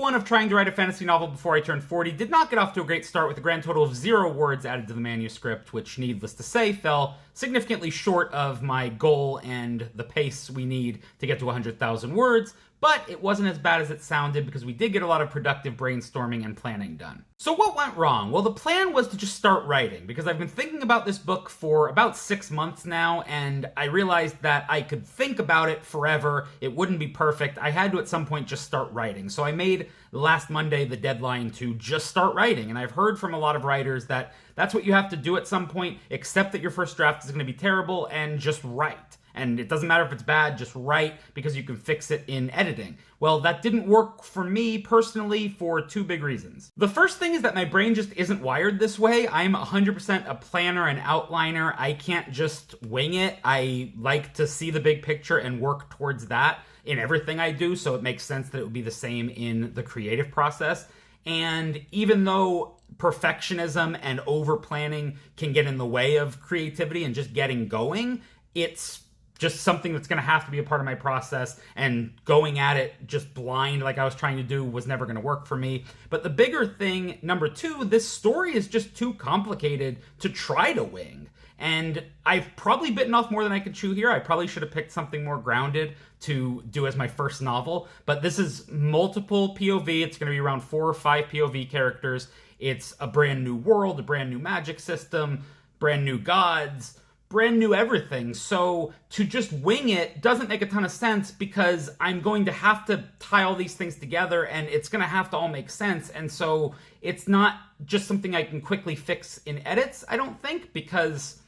one of trying to write a fantasy novel before I turned 40 did not get off to a great start, with a grand total of 0 words added to the manuscript, which, needless to say, fell significantly short of my goal and the pace we need to get to 100,000 words, but it wasn't as bad as it sounded because we did get a lot of productive brainstorming and planning done. So what went wrong? Well, the plan was to just start writing, because I've been thinking about this book for about 6 months now, and I realized that I could think about it forever. It wouldn't be perfect. I had to at some point just start writing. So I made last Monday the deadline to just start writing, and I've heard from a lot of writers that that's what you have to do at some point. Accept that your first draft is going to be terrible and just write. And it doesn't matter if it's bad, just write, because you can fix it in editing. Well, that didn't work for me personally for 2 big reasons. The first thing is that my brain just isn't wired this way. I'm 100% a planner and outliner. I can't just wing it. I like to see the big picture and work towards that in everything I do, so it makes sense that it would be the same in the creative process. And even though perfectionism and over-planning can get in the way of creativity and just getting going, it's just something that's going to have to be a part of my process, and going at it just blind like I was trying to do was never going to work for me. But the bigger thing, number 2, this story is just too complicated to try to wing. And I've probably bitten off more than I could chew here. I probably should have picked something more grounded to do as my first novel. But this is multiple POV. It's going to be around 4 or 5 POV characters. It's a brand new world, a brand new magic system, brand new gods, brand new everything. So to just wing it doesn't make a ton of sense, because I'm going to have to tie all these things together, and it's going to have to all make sense. And so it's not just something I can quickly fix in edits, I don't think, because,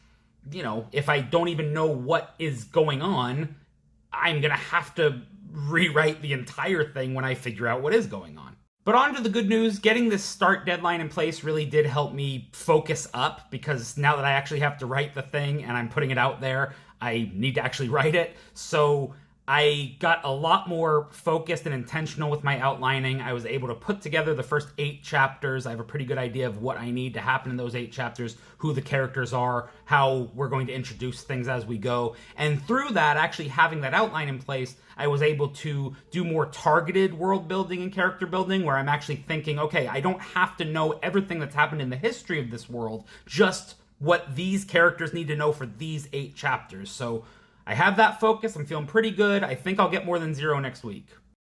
you know, if I don't even know what is going on, I'm going to have to rewrite the entire thing when I figure out what is going on. But on to the good news. Getting this start deadline in place really did help me focus up, because now that I actually have to write the thing and I'm putting it out there, I need to actually write it. So I got a lot more focused and intentional with my outlining. I was able to put together the first 8 chapters. I have a pretty good idea of what I need to happen in those 8 chapters, who the characters are, how we're going to introduce things as we go. And through that, actually having that outline in place, I was able to do more targeted world building and character building, where I'm actually thinking, okay, I don't have to know everything that's happened in the history of this world, just what these characters need to know for these 8 chapters. So I have that focus. I'm feeling pretty good. I think I'll get more than 0 next week.